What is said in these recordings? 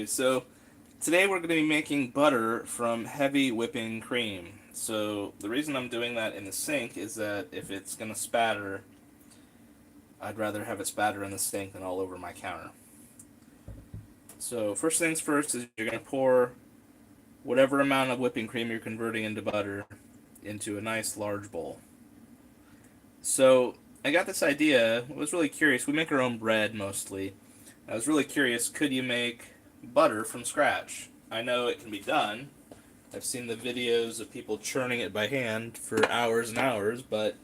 So today we're going to be making butter from heavy whipping cream. So the reason I'm doing that in the sink is that if it's going to spatter, I'd rather have it spatter in the sink than all over my counter. So first things first is you're going to pour whatever amount of whipping cream you're converting into butter into a nice large bowl. So I got this idea. I was really curious. We make our own bread mostly. I was really curious, could you make butter from scratch? I know it can be done. I've seen the videos of people churning it by hand for hours and hours, but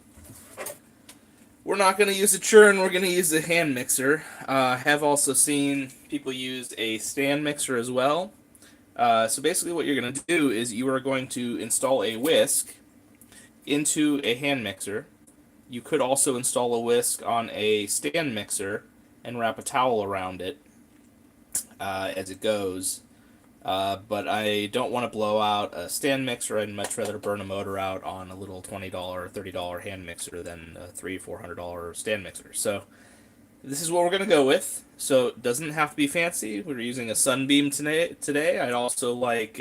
we're not going to use a churn, we're going to use a hand mixer. I have also seen people use a stand mixer as well. So basically what you're going to do is you are going to install a whisk into a hand mixer. You could also install a whisk on a stand mixer and wrap a towel around it as it goes. But I don't want to blow out a stand mixer. I'd much rather burn a motor out on a little $20 or $30 hand mixer than a $300-$400 stand mixer. So this is what we're going to go with. So it doesn't have to be fancy. We're using a Sunbeam today. I'd also like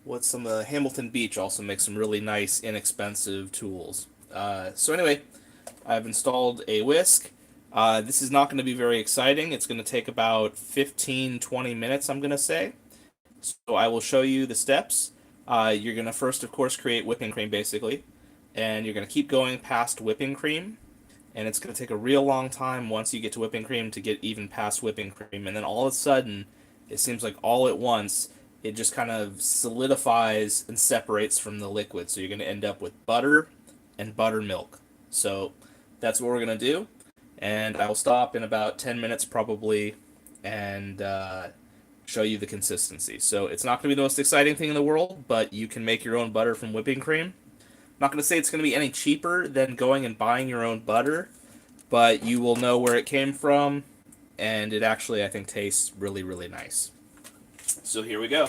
what some Hamilton Beach also makes some really nice inexpensive tools. So anyway, I've installed a whisk. This is not going to be very exciting. It's going to take about 15-20 minutes, I'm going to say. So I will show you the steps. You're going to first, of course, create whipping cream, basically. And you're going to keep going past whipping cream. And it's going to take a real long time once you get to whipping cream to get even past whipping cream. And then all of a sudden, it seems like all at once, it just kind of solidifies and separates from the liquid. So you're going to end up with butter and buttermilk. So that's what we're going to do. And I will stop in about 10 minutes probably and show you the consistency. So it's not going to be the most exciting thing in the world, but you can make your own butter from whipping cream. I'm not going to say it's going to be any cheaper than going and buying your own butter, but you will know where it came from, and it actually, I think, tastes really, really nice. So here we go.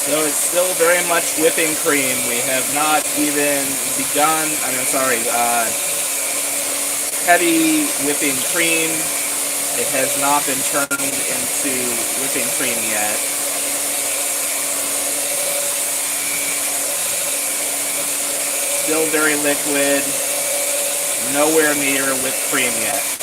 So it's still very much whipping cream. We have not even begun, heavy whipping cream. It has not been turned into whipping cream yet. Still very liquid. Nowhere near whipped cream yet.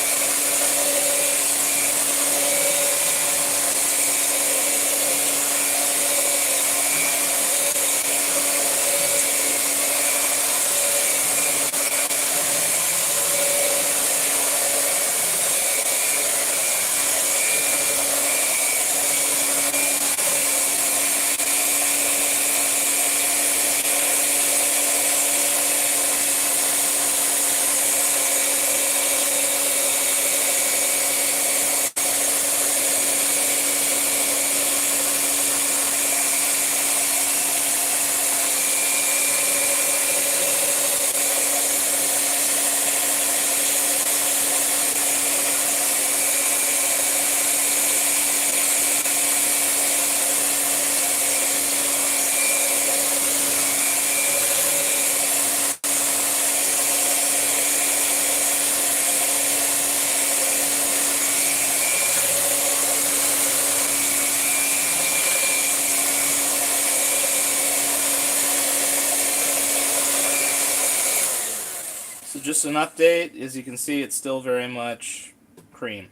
So just an update, as you can see, it's still very much cream.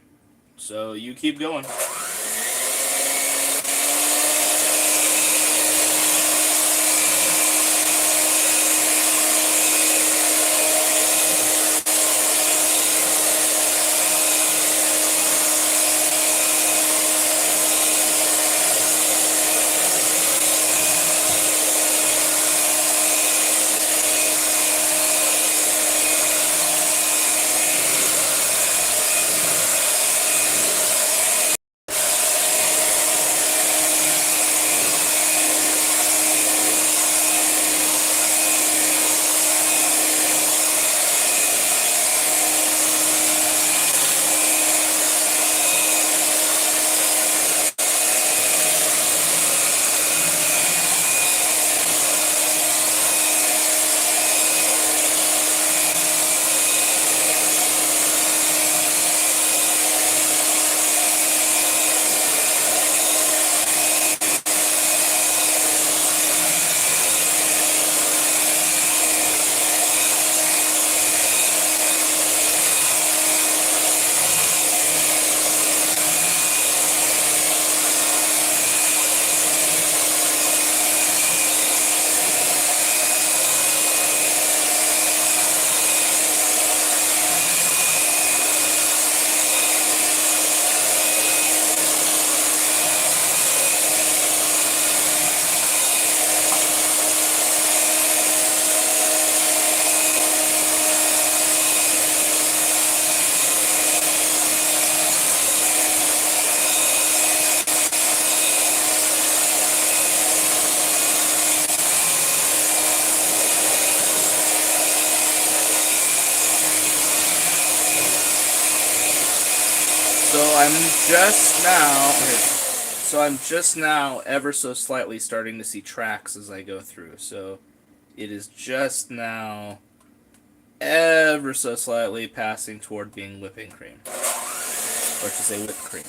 So you keep going. So I'm just now ever so slightly starting to see tracks as I go through. So it is just now ever so slightly passing toward being whipping cream. Or to say whipped cream.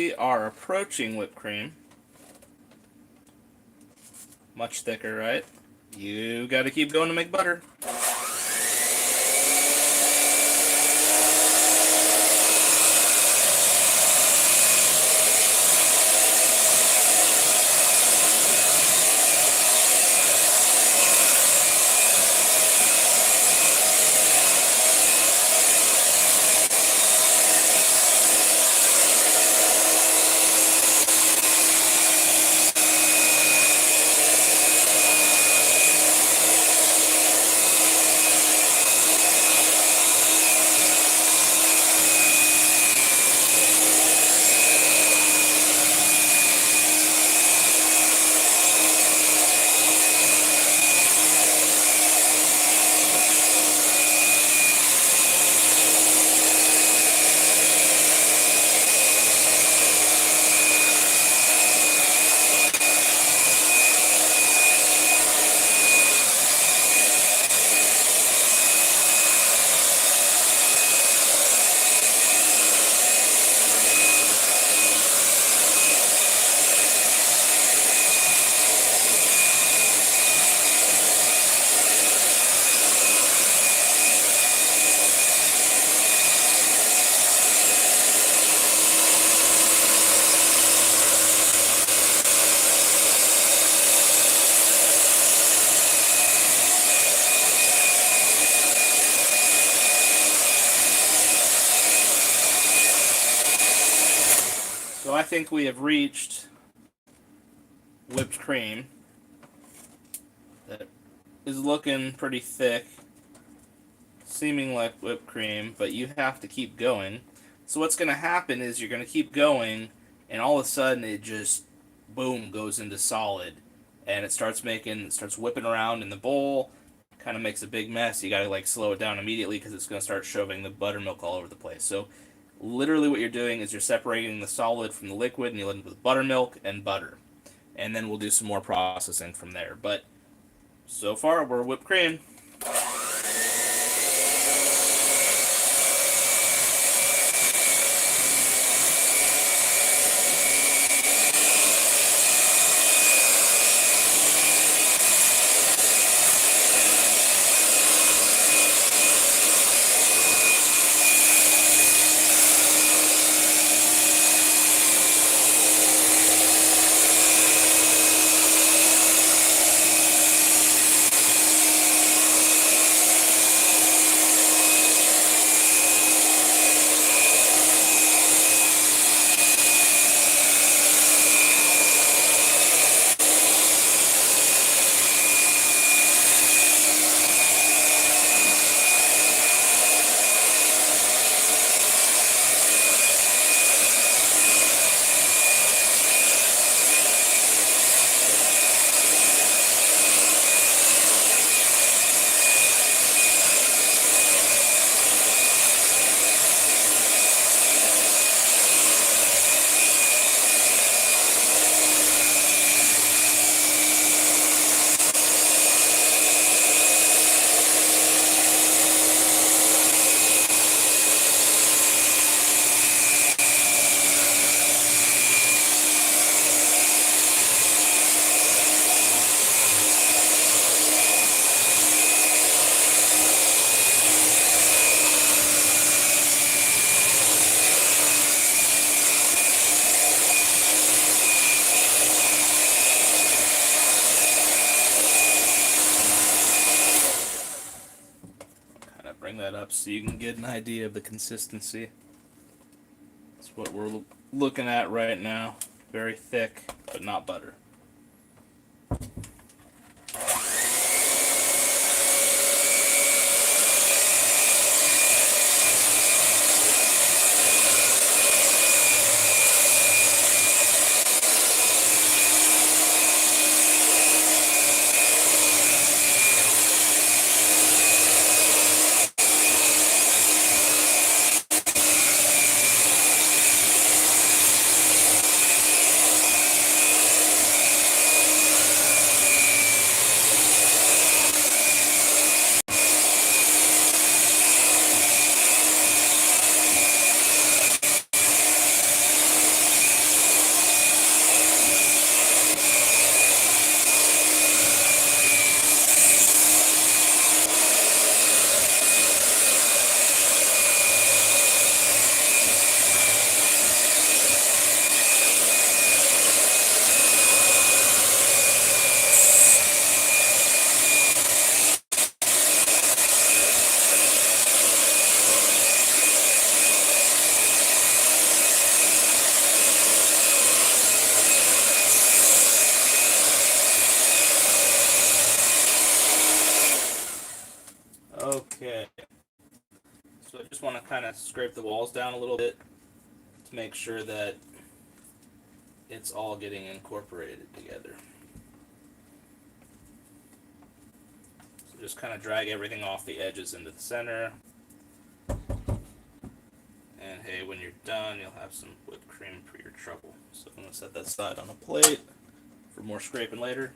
we are approaching whipped cream. Much thicker, right? You gotta keep going to make butter. So I think we have reached whipped cream that is looking pretty thick, seeming like whipped cream, but you have to keep going. So what's going to happen is you're going to keep going, and all of a sudden it just, boom, goes into solid. And it starts whipping around in the bowl, kind of makes a big mess. You got to like slow it down immediately because it's going to start shoving the buttermilk all over the place. So literally what you're doing is you're separating the solid from the liquid, and you end with buttermilk and butter. And then we'll do some more processing from there. But so far, we're whipped cream. Bring that up so you can get an idea of the consistency. That's what we're looking at right now. Very thick, but not butter. Okay. So I just want to kind of scrape the walls down a little bit to make sure that it's all getting incorporated together. So just kind of drag everything off the edges into the center. And hey, when you're done, you'll have some whipped cream for your trouble. So I'm going to set that aside on a plate for more scraping later.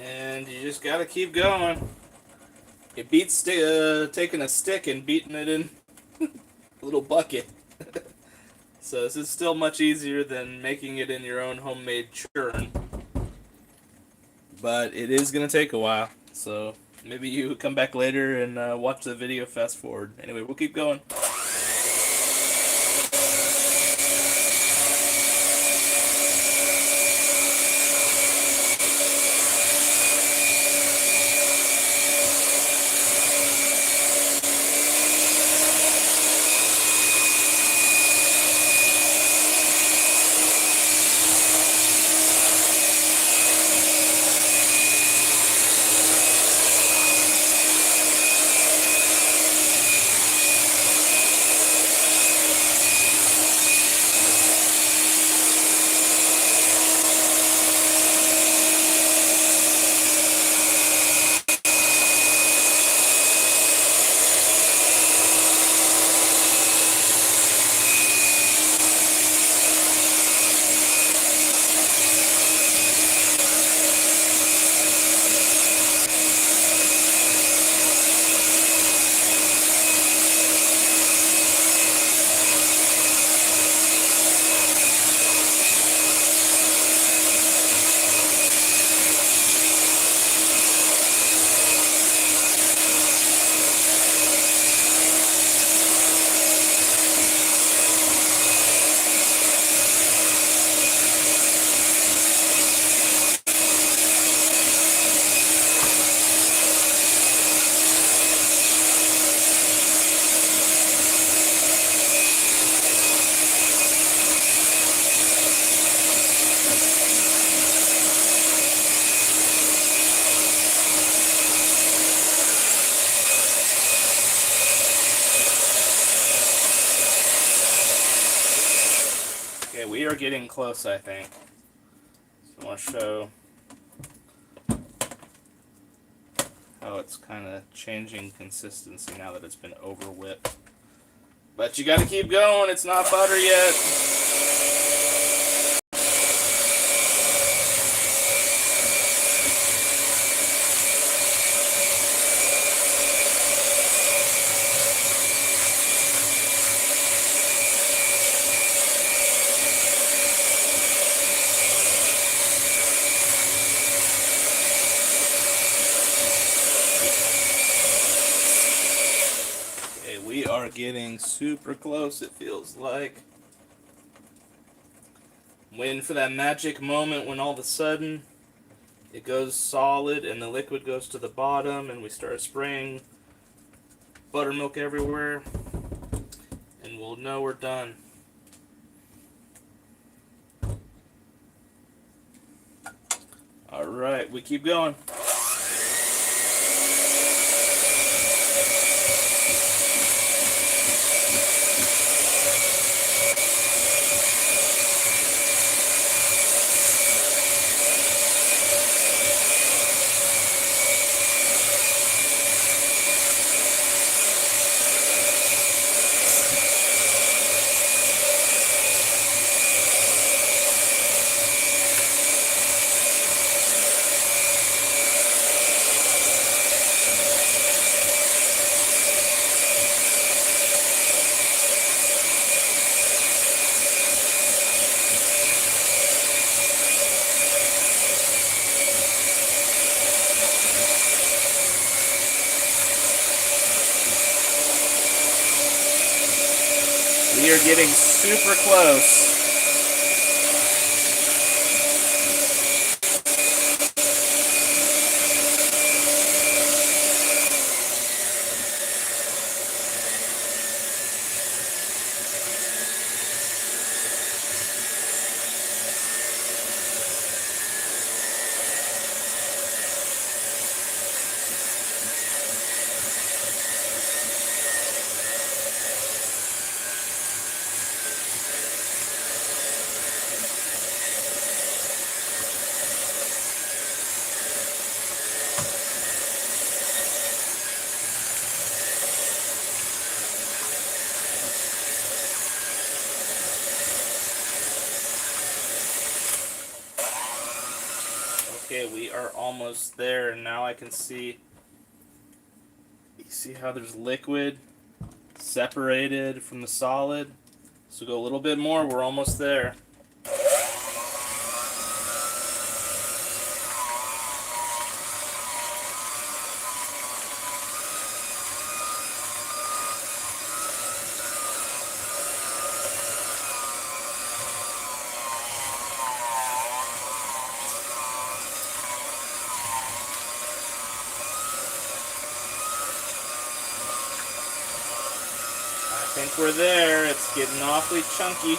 And you just gotta keep going. It beats taking a stick and beating it in a little bucket. So this is still much easier than making it in your own homemade churn. But it is going to take a while. So maybe you come back later and watch the video fast forward. Anyway, we'll keep going. Okay, we are getting close, I think. So I want to show how it's kind of changing consistency now that it's been over whipped. But you got to keep going. It's not butter yet. Okay, we are getting super close, it feels like. I'm waiting for that magic moment when all of a sudden it goes solid and the liquid goes to the bottom and we start spraying buttermilk everywhere, and we'll know we're done. Alright, we keep going. We are getting super close. Okay, we are almost there, and now I can see see how there's liquid separated from the solid? So go a little bit more, we're almost there. I think we're there. It's getting awfully chunky.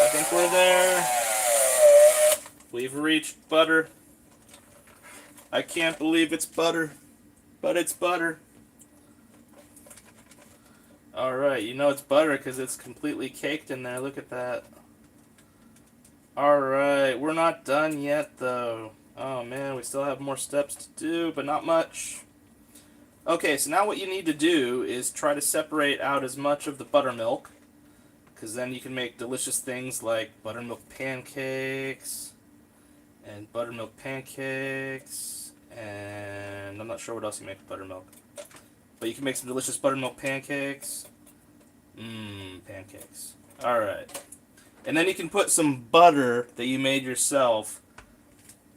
I think we're there. We've reached butter. I can't believe it's butter, but it's butter. Alright, you know it's butter because it's completely caked in there. Look at that. Alright, we're not done yet though. Oh man, we still have more steps to do, but not much. Okay, so now what you need to do is try to separate out as much of the buttermilk, because then you can make delicious things like buttermilk pancakes, and I'm not sure what else you make with buttermilk. But you can make some delicious buttermilk pancakes. Pancakes. Alright. And then you can put some butter that you made yourself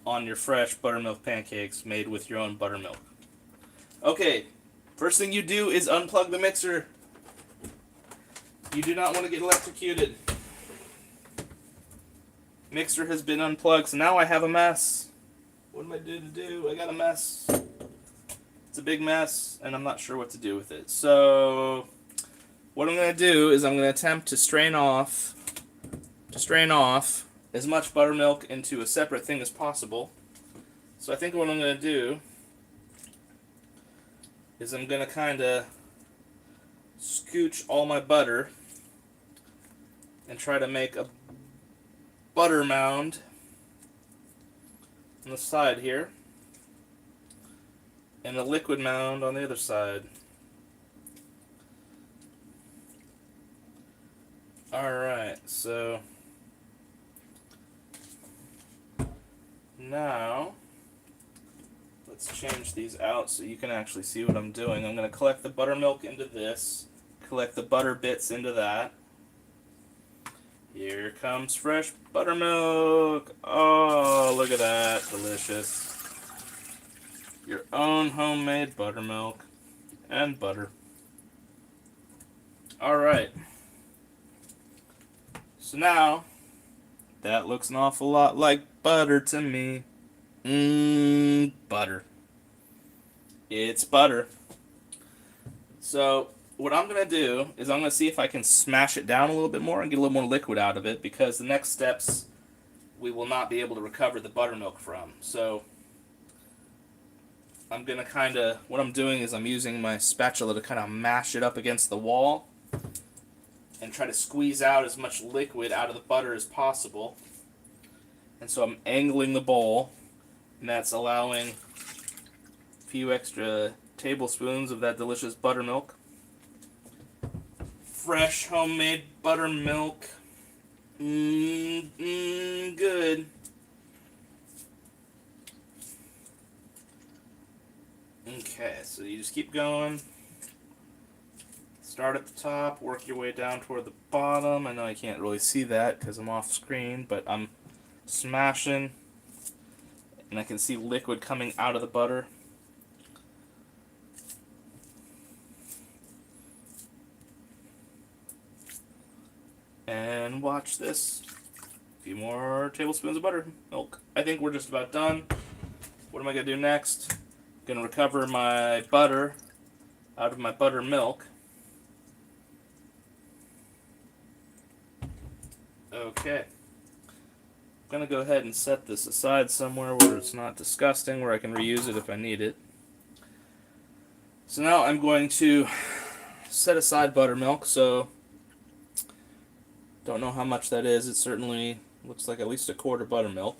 on your fresh buttermilk pancakes made with your own buttermilk. Okay, first thing you do is unplug the mixer. You do not want to get electrocuted. Mixer has been unplugged, so now I have a mess. What am I due to do? I got a mess. It's a big mess, and I'm not sure what to do with it. So, what I'm going to do is I'm going to attempt to strain off as much buttermilk into a separate thing as possible. So I think what I'm going to do is I'm going to kind of scooch all my butter and try to make a butter mound on the side here and a liquid mound on the other side. Alright, so now let's change these out so you can actually see what I'm doing. I'm going to collect the buttermilk into this, collect the butter bits into that. Here comes fresh buttermilk. Oh, look at that. Delicious. Your own homemade buttermilk and butter. Alright. So now, that looks an awful lot like butter to me. Butter. It's butter. So, what I'm going to do is I'm going to see if I can smash it down a little bit more and get a little more liquid out of it, because the next steps we will not be able to recover the buttermilk from. So, I'm going to what I'm doing is I'm using my spatula to kind of mash it up against the wall and try to squeeze out as much liquid out of the butter as possible. And so I'm angling the bowl, and that's allowing a few extra tablespoons of that delicious buttermilk. Fresh homemade buttermilk. Good. Okay, so you just keep going. Start at the top, work your way down toward the bottom. I know I can't really see that because I'm off screen, but I'm smashing, and I can see liquid coming out of the butter. And watch this. A few more tablespoons of buttermilk. I think we're just about done. What am I going to do next? I'm going to recover my butter out of my buttermilk. Okay. I'm going to go ahead and set this aside somewhere where it's not disgusting, where I can reuse it if I need it. So now I'm going to set aside buttermilk, so don't know how much that is. It's certainly Looks like at least a quart of buttermilk.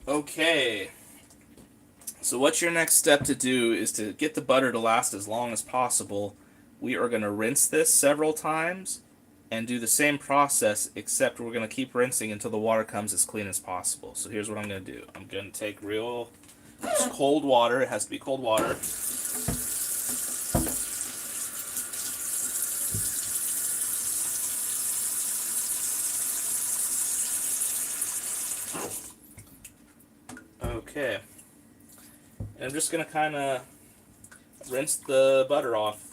Okay. So what's your next step to do is to get the butter to last as long as possible. We are going to rinse this several times and do the same process, except we're going to keep rinsing until the water comes as clean as possible. So here's what I'm going to do. I'm going to take real cold water. It has to be cold water. Okay. And I'm just going to kind of rinse the butter off.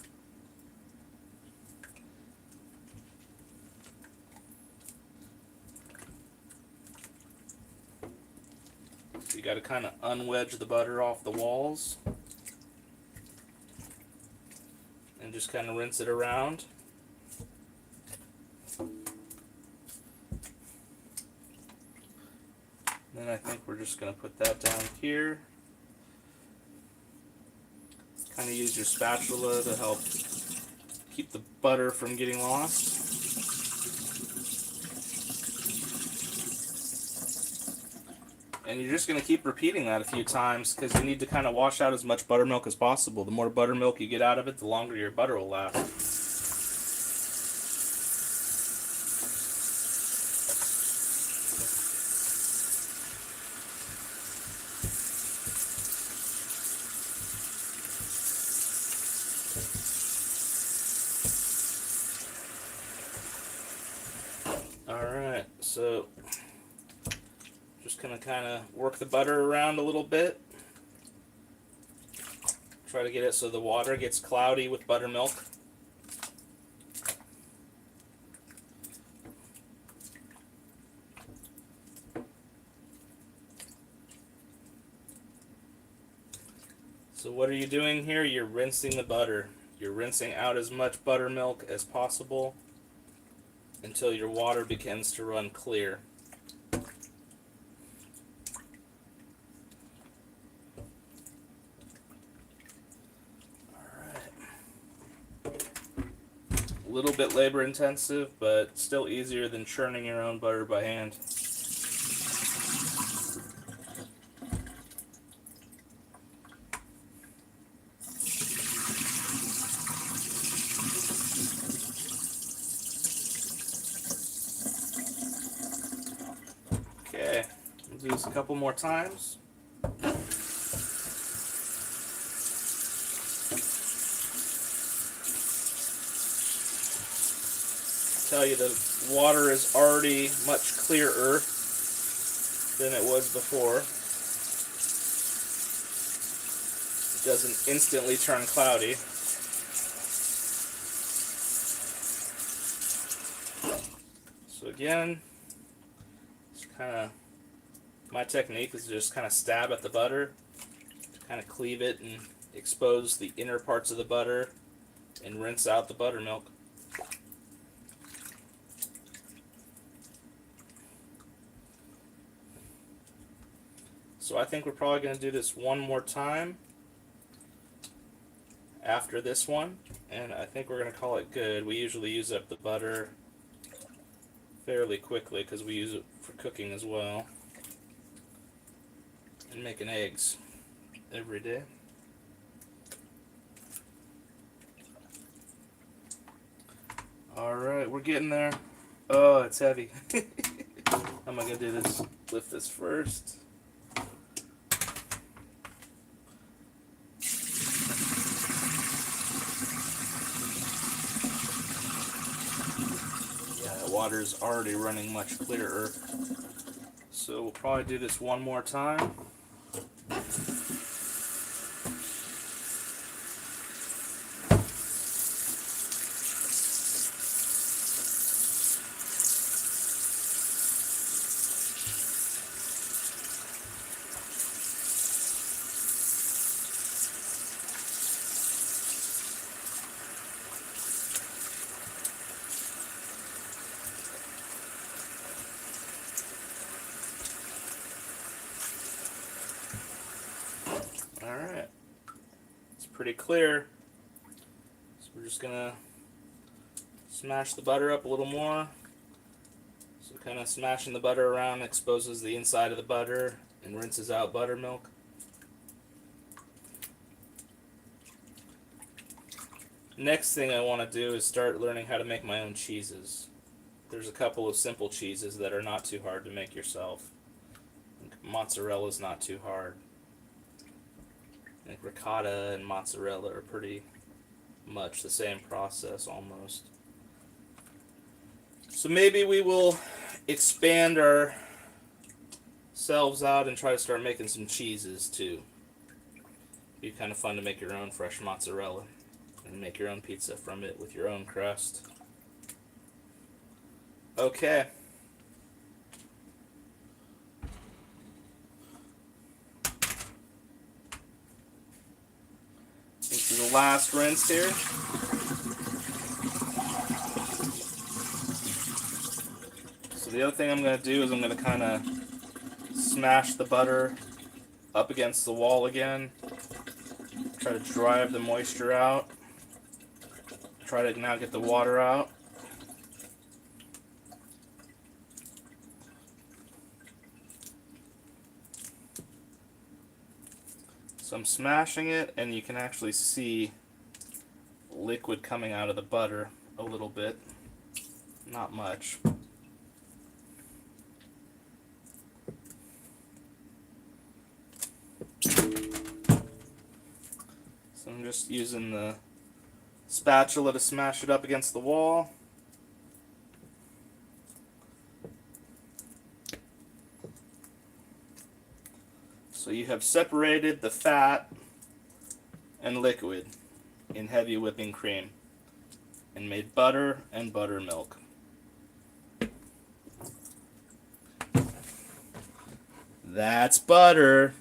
So you got to kind of unwedge the butter off the walls and just kind of rinse it around. Then I think we're just going to put that down here. Kind of use your spatula to help keep the butter from getting lost. And you're just going to keep repeating that a few times because you need to kind of wash out as much buttermilk as possible. The more buttermilk you get out of it, the longer your butter will last. Alright, so just gonna kind of work the butter around a little bit. Try to get it so the water gets cloudy with buttermilk. So what are you doing here? You're rinsing the butter. You're rinsing out as much buttermilk as possible until your water begins to run clear. A little bit labor intensive, but still easier than churning your own butter by hand. Okay, we'll do this a couple more times. Tell you the water is already much clearer than it was before. It doesn't instantly turn cloudy. So again, it's kind of my technique is to just kind of stab at the butter, to kind of cleave it and expose the inner parts of the butter and rinse out the buttermilk. So I think we're probably going to do this one more time after this one, and I think we're going to call it good. We usually use up the butter fairly quickly because we use it for cooking as well and making eggs every day. Alright, we're getting there. Oh, it's heavy. How am I going to do this? Lift this first. Water is already running much clearer, so we'll probably do this one more time. Alright, it's pretty clear, so we're just gonna Smash the butter up a little more. So kind of smashing the butter around exposes the inside of the butter and rinses out buttermilk. Next thing I want to do is start learning how to make my own cheeses. There's a couple of simple cheeses that are not too hard to make yourself. Mozzarella is not too hard. I think ricotta and mozzarella are pretty much the same process almost. So maybe we will expand ourselves out and try to start making some cheeses too. It'd be kind of fun to make your own fresh mozzarella and make your own pizza from it with your own crust. Okay. Into the last rinse here. So the other thing I'm going to do is I'm going to kind of smash the butter up against the wall again. Try to drive the moisture out. Try to now get the water out. So I'm smashing it, and you can actually see liquid coming out of the butter a little bit. Not much. So I'm just using the spatula to smash it up against the wall. So you have separated the fat and liquid in heavy whipping cream and made butter and buttermilk. That's butter.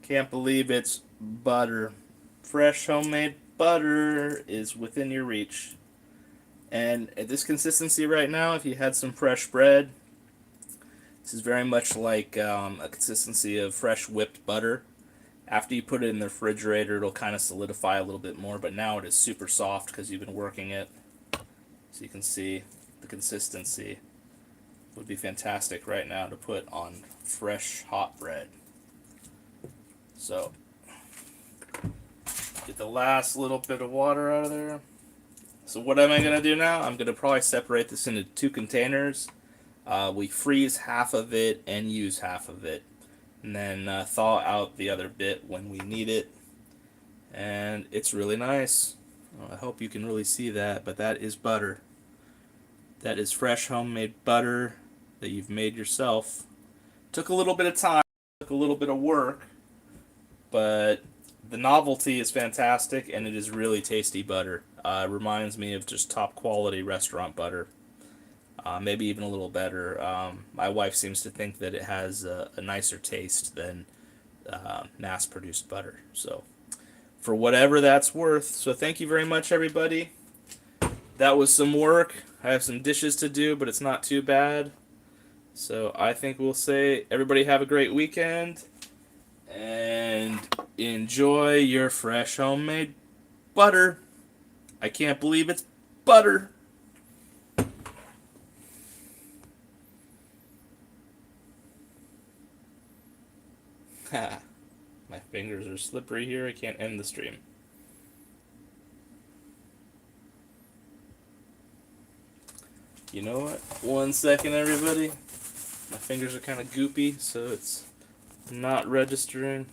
Can't believe it's butter. Fresh homemade butter is within your reach. And at this consistency right now, if you had some fresh bread, this is very much like a consistency of fresh whipped butter. After you put it in the refrigerator, it'll kind of solidify a little bit more, but now it is super soft because you've been working it. So you can see the consistency would be fantastic right now to put on fresh hot bread. So get the last little bit of water out of there. So what am I going to do now? I'm going to probably separate this into 2 containers. We freeze half of it and use half of it, and then thaw out the other bit when we need it. And it's really nice. I hope you can really see that, but that is butter. That is fresh homemade butter that you've made yourself. Took a little bit of time, took a little bit of work, but the novelty is fantastic, and it is really tasty butter. It reminds me of just top quality restaurant butter. Maybe even a little better. My wife seems to think that it has a nicer taste than mass-produced butter. So, for whatever that's worth. So thank you very much, everybody. That was some work. I have some dishes to do, but it's not too bad. So I think we'll say, everybody have a great weekend. And enjoy your fresh homemade butter. I can't believe it's butter. Ha. My fingers are slippery here. I can't end the stream. You know what? 1 second, everybody. My fingers are kind of goopy, so it's not registering.